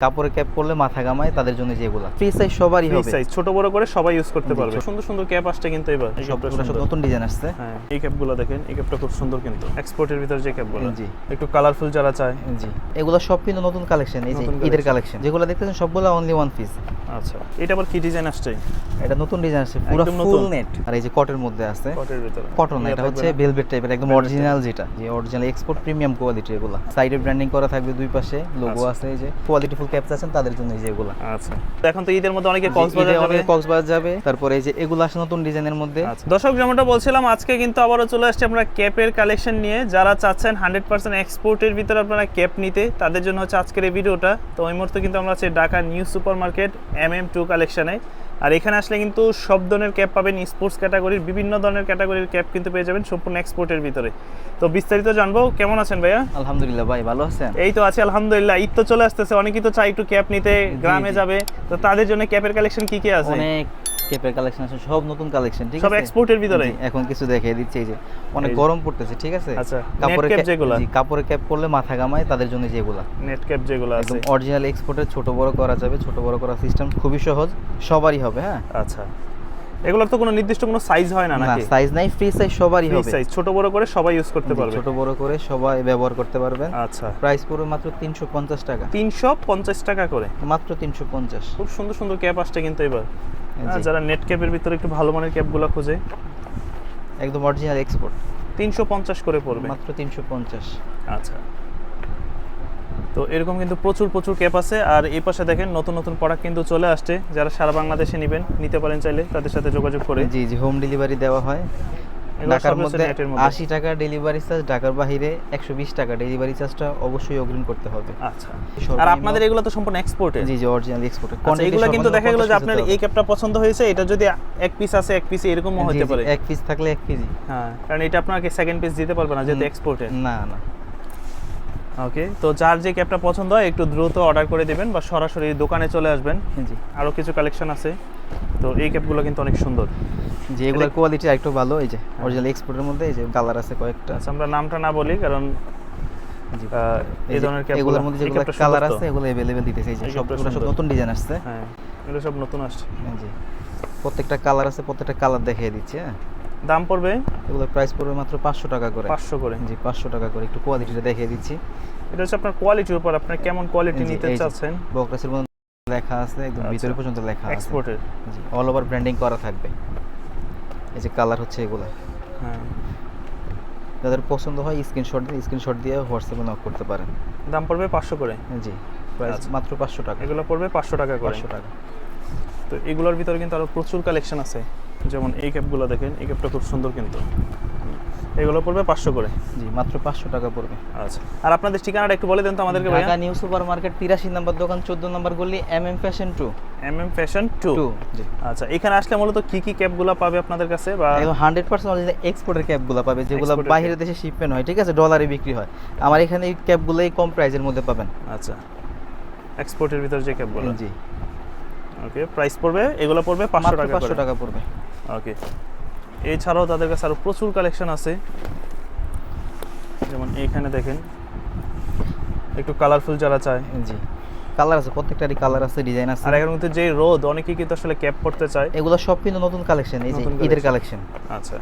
কাপড়ে ক্যাপ করলে মাথা ঘামায় তাদের জন্য যেগুলা ফ্রি সাইজ সবারই হবে, সাইজ ছোট বড় করে সবাই ইউজ করতে পারবে। সুন্দর সুন্দর ক্যাপ আসছে কিন্তু এবার সব নতুন ডিজাইন আসছে। হ্যাঁ, এই ক্যাপগুলো দেখেন, এই ক্যাপটা খুব সুন্দর কিন্তু এক্সপোর্টের ভিতর যে ক্যাপগুলো জি একটু কালারফুল যারা চায়। জি এগুলো সব কিন্তু নতুন কালেকশন, এই যে ঈদের কালেকশন যেগুলো দেখতেছেন সবগুলো অনলি ওয়ান পিস। আচ্ছা, এটা আবার কি ডিজাইন আসছে? এটা নতুন ডিজাইন আসছে, পুরো ফুল নেট, আর এই যে কটের মধ্যে আছে, কটের ভিতরে কটন, এটা হচ্ছে ভেলভেট টাইপের একদম অরিজিনাল, যেটা যে অরিজিনাল এক্সপোর্ট প্রিমিয়াম কোয়ালিটি। এগুলো সাইডে ব্র্যান্ডিং করা থাকবে, দুই পাশে লোগো আছে, এই যে কোয়ালিটি ফুল ক্যাপস আছেন তাদের জন্য এই যে এগুলো। আচ্ছা, এখন তো ঈদের মধ্যে অনেকে কক্সবাজার যাবে, তারপরে এই যে এগুলো আসে নতুন ডিজাইনের মধ্যে। দর্শক, যেমনটা বলছিলাম, আজকে কিন্তু আবারও চলে আসছে আমরা ক্যাপের কালেকশন নিয়ে। যারা চাচ্ছেন 100% এক্সপোর্টের ভিতরে আপনারা ক্যাপ নিতে, তাদের জন্য হচ্ছে আজকের এই ভিডিওটা। তো ওই মুহূর্তে কিন্তু আমরা আছি Dhaka new super market MM2 কালেকশনে। আর এখানে আসলে কিন্তু সব ধরনের ক্যাপ পাবেন, স্পোর্টস ক্যাটাগরির বিভিন্ন ধরনের ক্যাটাগরির ক্যাপ কিন্তু পেয়ে যাবেন সম্পূর্ণ এক্সপোর্টের ভিতরে। তো বিস্তারিত জানবো। কেমন আছেন ভাইয়া? আলহামদুলিল্লাহ ভাই, ভালো আছেন? এই তো আছি আলহামদুলিল্লাহ। ঈদ তো চলে আসতেছে, অনেকেই তো চাই একটু ক্যাপ নিতে, গ্রামে যাবে, তো তাদের জন্য ক্যাপের কালেকশন কি কি আছে? অনেক ক্যাপের কালেকশন আছে, সব নতুন কালেকশন, ঠিক আছে, সব এক্সপোর্টের ভিতরে। এখন কিছু দেখিয়ে দিচ্ছি, এই যে অনেক গরম পড়তেছে, ঠিক আছে। আচ্ছা, কাপড়ে ক্যাপ যেগুলো, জি কাপড়ে ক্যাপ করলে মাথা ঘামায় তাদের জন্য যেগুলো নেট ক্যাপ যেগুলো আছে, একদম অরিজিনাল এক্সপোর্টের, ছোট বড় করা যাবে, ছোট বড় করা সিস্টেম খুবই সহজ, সবারই হবে। হ্যাঁ, আচ্ছা, এগুলোর তো কোনো নির্দিষ্ট কোনো সাইজ হয় না নাকি? না, সাইজ নাই, ফ্রি সাইজ সবারই হবে, সাইজ ছোট বড় করে সবাই ইউজ করতে পারবে, ছোট বড় করে সবাই ব্যবহার করতে পারবেন। আচ্ছা, প্রাইস পড়বে মাত্র 350 টাকা, 350 টাকা করে, মাত্র 350। খুব সুন্দর সুন্দর ক্যাপ আসছে কিন্তু এবার। যারা নেট ক্যাপের ভিতরে একটু ভালো মানের ক্যাপগুলো খোঁজে, একদম অরিজিনাল এক্সপোর্ট, 350 করে পড়বে, মাত্র 350। আচ্ছা, তো এরকম কিন্তু প্রচুর প্রচুর ক্যাপ আছে। আর এই পাশে দেখেন নতুন নতুন প্রোডাক্ট কিন্তু চলে আসছে। যারা সারা বাংলাদেশে নেবেন, নিতে পারেন চাইলে তাদের সাথে যোগাযোগ করে। জি জি, হোম ডেলিভারি দেওয়া হয়। ঢাকার মধ্যে 80 টাকা ডেলিভারি চার্জ, ঢাকার বাইরে 120 টাকা ডেলিভারি চার্জটা অবশ্যই অগ্রিম করতে হবে। আচ্ছা, আর আপনাদের এগুলো তো সম্পূর্ণ এক্সপোর্টে? জি জি, অরিজিনাল এক্সপোর্টে। এগুলো কিন্তু দেখা গেল যে আপনার এই ক্যাপটা পছন্দ হয়েছে, এটা যদি এক পিস আছে, এক পিস এরকমও হতে পারে, এক পিস থাকলে 1 কেজি। হ্যাঁ, কারণ এটা আপনাকে সেকেন্ড পিস দিতে পারবে না যেহেতু এক্সপোর্টে। না না। ওকে, তো যার যে ক্যাপটা পছন্দ হয় একটু দ্রুত অর্ডার করে দিবেন বা সরাসরি দোকানে চলে আসবেন। জি, আরো কিছু কালেকশন আছে। তো এই ক্যাপগুলো কিন্তু অনেক সুন্দর, যে এগুলোর কোয়ালিটি একটু ভালো। এই যে অরিজিনাল এক্সপোর্টের মধ্যে এই যে কালার আছে কয়েকটা। আচ্ছা, আমরা নামটা না বলি কারণ এই ধরনের ক্যাপ, এগুলোর মধ্যে যেগুলো কালার আছে এগুলো अवेलेबल দিতেছে। এই যে সবগুলো সব নতুন ডিজাইন আসছে। হ্যাঁ, এগুলো সব নতুন আসছে। জি, প্রত্যেকটা কালার আছে, প্রত্যেকটা কালার দেখিয়ে দিচ্ছি। হ্যাঁ, দাম পড়বে, এগুলোর প্রাইস পড়বে মাত্র 500 টাকা করে। 500 করে? জি, 500 টাকা করে। একটু কোয়ালিটিটা দেখিয়ে দিচ্ছি। এটা হচ্ছে আপনার কোয়ালিটির উপর, আপনি কেমন কোয়ালিটি নিতে চাচ্ছেন। বক্সের মধ্যে লেখা আছে, একদম ভিতরে পর্যন্ত লেখা আছে, এক্সপোর্টের। জি, অল ওভার ব্র্যান্ডিং করা থাকবে। এই যে কালার হচ্ছে এগুলো। হ্যাঁ, যাদের পছন্দ হয় স্ক্রিনশট দিয়ে হোয়াটসঅ্যাপে নক করতে পারেন। দাম পড়বে 500 করে? জি, প্রাইস মাত্র 500 টাকা। এগুলো পড়বে 500 টাকা করে। 500 টাকা। তো এগুলোর ভিতরে কিন্তু আরো প্রচুর কালেকশন আছে, যেমন এই ক্যাপগুলো দেখেন, এই ক্যাপটা খুব সুন্দর কিন্তু। এগুলো পড়বে 500 করে? জি, মাত্র 500 টাকা পড়বে। আচ্ছা, আর আপনাদের ঠিকানাটা একটু বলে দেন তো আমাদেরকে ভাইয়া। ঢাকা নিউ সুপার মার্কেট 83 নম্বর দোকান, 14 নম্বর গলি, MM ফ্যাশন 2। MM fashion 2। জি। আচ্ছা, এখানে আসলে মূলত কি কি ক্যাপগুলো পাবে আপনাদের কাছে? বা একদম 100% অরিজিনাল এক্সপোর্টের ক্যাপগুলো পাবে, যেগুলো বাইরের দেশে শিপমেন্ট হয়, ঠিক আছে, ডলারে বিক্রি হয়। আমার এখানে এই ক্যাপগুলোই কম প্রাইসের মধ্যে পাবেন। আচ্ছা, এক্সপোর্টের ভিতর যে ক্যাপগুলো। জি। ওকে, প্রাইস পড়বে, এগুলো পড়বে 500 টাকা করে। 500 টাকা পড়বে। ওকে, এছাড়াও তাদের কাছে আরো প্রচুর কালেকশন আছে, যেমন এইখানে দেখেন একটু কালারফুল যারা চায়। জি, কালার আছে, প্রত্যেকটারই কালার আছে, ডিজাইন আছে। আর এর মধ্যে যে রোদ, অনেকেই কিন্তু আসলে ক্যাপ পড়তে চায়। এগুলো সব কিন্তু নতুন কালেকশন, এই যে ঈদের কালেকশন। আচ্ছা,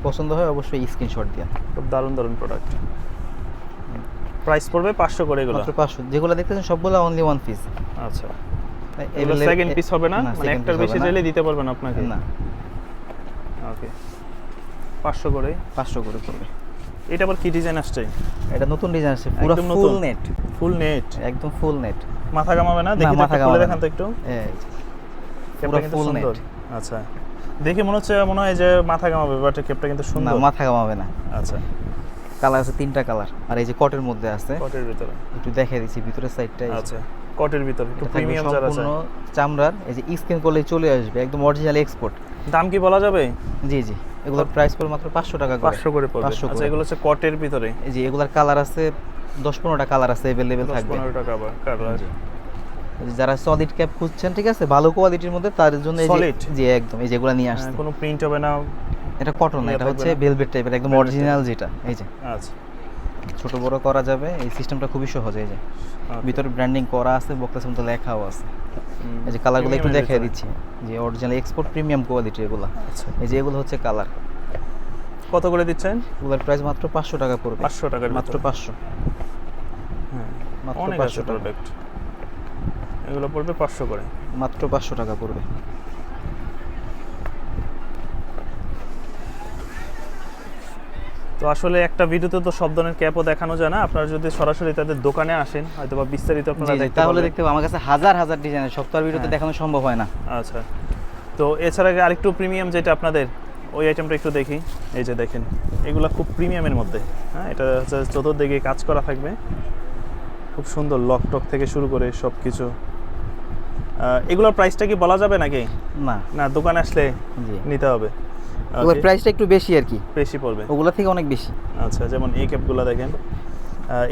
পছন্দ হয় অবশ্যই স্ক্রিনশট দিন। খুব দারুণ দারুণ প্রোডাক্ট। প্রাইস পড়বে 500 করে এগুলো? মাত্র 500। যেগুলো দেখতেছেন সবগুলো অনলি ওয়ান পিস। আচ্ছা, এগুলো সেকেন্ড পিস হবে না, মানে একটার বেশি চাইলে দিতে পারবেন আপনাকে? না। ওকে, 500 করে? 500 করে পড়বে। এটা আবার কি ডিজাইন আসছে? এটা নতুন ডিজাইন আসছে, পুরো ফুল নেট। ফুল নেট, একদম ফুল নেট। মাথা ঘামাবে না? দেখি মাথা খুলে দেখান তো একটু। এই ক্যাপটা কিন্তু সুন্দর। আচ্ছা, দেখে মনে হয় যে মাথা ঘামাবে, বাট ক্যাপটা কিন্তু সুন্দর। না, মাথা ঘামাবে না। আচ্ছা, কালার আছে 3টা কালার, আর এই যে কটের মধ্যে আছে। কটের ভিতরে একটু দেখিয়ে দিচ্ছি ভিতরের সাইডটা। আচ্ছা, কটের ভিতরে একটু প্রিমিয়াম যারা আছে, চামড়ার, এই যে স্ক্যান করলেই চলে আসবে, একদম অরিজিনাল এক্সপোর্ট। দাম কি বলা যাবে? জি জি, এগুলোর প্রাইস পড়বে মাত্র 500 টাকা করে। 500 করে পড়বে। আচ্ছা, এগুলো হচ্ছে কটের ভিতরে। এই যে এগুলোর কালার আছে 10-15টা কালার আছে, अवेलेबल থাকবে। 15 টাকা আবার কালার। যারা সলিড ক্যাপ খুঁজছেন, ঠিক আছে, ভালো কোয়ালিটির মধ্যে, তার জন্য এই যে জি একদম এই যেগুলো নিয়ে আসছে। কোনো প্রিন্ট হবে না, এটা কটন না, এটা হচ্ছে ভেলভেট টাইপের, একদম অরিজিনাল যেটা। এই যে আচ্ছা, ছোট বড় করা যাবে, এই সিস্টেমটা খুবই সহজ। এই যে ভিতরে ব্র্যান্ডিং করা আছে, বক্সের মধ্যে লেখাও আছে। এই যে কালারগুলো একটু Premium এর দেখিয়ে ভিতরে। দিচ্ছি, যে অরিজিনাল এক্সপোর্ট প্রিমিয়াম কোয়ালিটি এগুলো। আচ্ছা, এই যে এগুলো হচ্ছে কালার, কত করে দিচ্ছেন? এগুলোর প্রাইস মাত্র 500 টাকা পড়বে। 500 টাকার মাত্র ভিতরে। 500, হ্যাঁ, মাত্র অনেক 500 আছে টাকা, প্রোডাক্ট। এগুলো পড়বে 500 করে। মাত্র 500 টাকা পড়বে। তো আসলে একটা ভিডিওতে তো সব ধরনের ক্যাপও দেখানো যায় না, আপনারা যদি সরাসরি তাদের দোকানে আসেন হয়তো বা বিস্তারিত আপনারা জি, জি, দেখতে তাহলে পারবেন। দেখতে পাবো আমার কাছে হাজার হাজার ডিজাইনের, সব তো আর ভিডিওতে হ্যাঁ। দেখানো সম্ভব হয় না। আচ্ছা, তো এছাড়া আরেকটু প্রিমিয়াম যেটা আপনাদের, ওই আইটেমটা একটু দেখি। এই যে দেখেন, এগুলো খুব প্রিমিয়ামের মধ্যে। হ্যাঁ, এটা হচ্ছে চতুর্দিকে কাজ করা থাকবে, খুব সুন্দর, লক টক থেকে শুরু করে সব কিছু। এগুলোর প্রাইসটা কি বলা যাবে নাকি? না, না, দোকানে আসলে জি, নিতে হবে। ওগুলোর Okay, প্রাইসটা একটু বেশি আর কি, বেশি পড়বে। ওগুলা থেকে অনেক বেশি। আচ্ছা, যেমন এই ক্যাপগুলো দেখেন,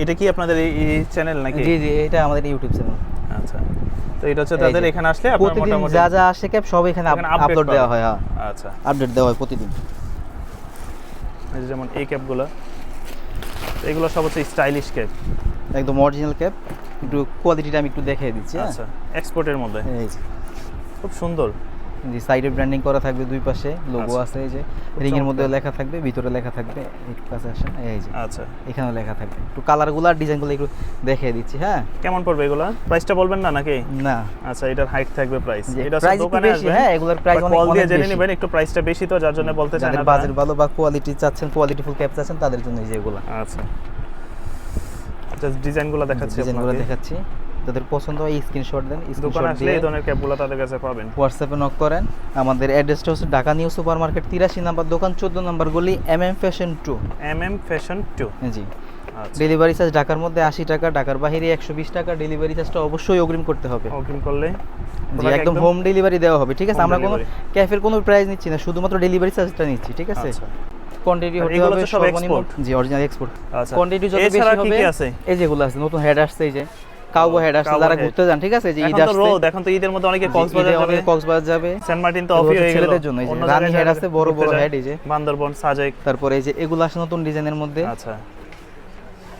এটা কি আপনাদের এই চ্যানেল নাকি? জি, জি, এটা আমাদের ইউটিউব চ্যানেল। আচ্ছা, তো এটা হচ্ছে এই তাদের যে, এখানে আসলে আপনার প্রতিদিন মোটামুটি যা যা আসে ক্যাপ সব এখানে এখানে update আপলোড দেওয়া পাবেন। হয়। হ্যাঁ, আচ্ছা, আপডেট দেওয়া হয় প্রতিদিন। এই যে যেমন এই ক্যাপগুলো, এগুলো সব হচ্ছে স্টাইলিশ ক্যাপ। একদম অরিজিনাল ক্যাপ, একটু কোয়ালিটিটা আমি একটু দেখিয়ে দিচ্ছি। হ্যাঁ, আচ্ছা, এক্সপোর্টের মধ্যে এই যে, খুব সুন্দর। জি, সাইডে ব্র্যান্ডিং করা থাকবে, দুই পাশে লোগো আচ্ছা। আছে। এই যে খুব রিং এর মধ্যে চমৎকার। লেখা থাকবে, ভিতরে লেখা থাকবে। একটু কাছে আসেন, এই যে আচ্ছা, এখানেও লেখা থাকবে। একটু কালারগুলো আর ডিজাইনগুলো একটু দেখিয়ে দিচ্ছি। হ্যাঁ, কেমন পড়বে এগুলো? প্রাইসটা বলবেন না নাকি? না, আচ্ছা, এটার হাইট থাকবে প্রাইস। যে এটা প্রাইস হচ্ছে একটু দোকানে বেশি। আসবেন, হ্যাঁ, এগুলোর প্রাইস অনেক কল দিয়ে অনেক জেনে বেশি। নেবেন, একটু প্রাইসটা বেশি তো যার জন্য বলতে চান যাদের আপনারা। বাজেট ভালো বা কোয়ালিটি চাচ্ছেন, কোয়ালিটিফুল ক্যাপ চাচ্ছেন, তাদের জন্য এই যে এগুলো আচ্ছা, জাস্ট ডিজাইনগুলো দেখাচ্ছি ডিজাইনগুলো আপনাকে। দেখাচ্ছি। যাদের পছন্দ হয় স্ক্রিনশট দেন, দোকানে স্ক্রিনশট আসলে দিয়ে এই ধরনের ক্যাপগুলো তাদের কাছে পাবেন। হোয়াটসঅ্যাপে নক করেন। আমাদের অ্যাড্রেসটা হচ্ছে Dhaka new super market, 83 number দোকান, 14 নাম্বার গলি, ফ্যাশন 2। ফ্যাশন 2। জি, আচ্ছা, ডেলিভারি চার্জ ঢাকার মধ্যে 80 টাকা, ঢাকার বাইরে 120 টাকা। ডেলিভারি চার্জটা অবশ্যই অগ্রিম করতে হবে। অগ্রিম করলে জি, product একদম হোম ডেলিভারি দেওয়া হবে। ঠিক আছে, Home আমরা কোনো delivery। ক্যাফের কোনো প্রাইস নিচ্ছি না, শুধুমাত্র ডেলিভারি চার্জটা নিচ্ছি। ঠিক আছে, আচ্ছা, কোয়ান্টিটি আর হতে এগুলো হবে তো সব সর্বনিম্ন। export? জি, অরিজিনাল এক্সপোর্ট। আচ্ছা, কোয়ান্টিটি যত বেশি এছাড়া কি হবে। কি আছে? এই যেগুলো আছে, নতুন হেড আসছে, এই যে কাউবয় হেড আসছে, Cowboy যারা head। ঘুরতে যান। ঠিক আছে, যে ঈদ এখন তো আসছে, রোদ, এখন তো ঈদের মধ্যে অনেকে জি, কক্সবাজার ঈদে যাবে, অনেকে কক্সবাজার যাবে। সেন্ট মার্টিন তো এগুলো অফই হচ্ছে হয়ে গেল। ছেলেদের জন্য। এই যে অন্য রানী জায়গায় হেড যারা আছে, বড় ঘুরতে বড় যায়, হেড। এই যে বান্দরবন, সাজেক। তারপরে এই যে এগুলো আছে নতুন ডিজাইনের মধ্যে। আচ্ছা,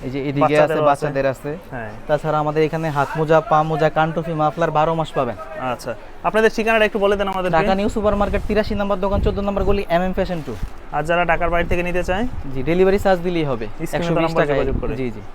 এই যে এদিকে আছে, বাচ্চাদেরও আছে। বাচ্চাদের আছে। হ্যাঁ, তাছাড়া আমাদের এখানে হাত মোজা, পা মোজা, কান টুপি, মাফলার 12 মাস পাবেন। আচ্ছা, আপনাদের ঠিকানাটা একটু বলে দেন আমাদের। Dhaka new super market, 83 number দোকান, 14 নাম্বার গলি, ফ্যাশন 2। আর যারা ঢাকার বাইরে থেকে নিতে চায়, জি, ডেলিভারি চার্জ দিলেই হবে স্ক্রিনে তো 120 নাম্বার টাকা। যোগাযোগ করে। জি, জি।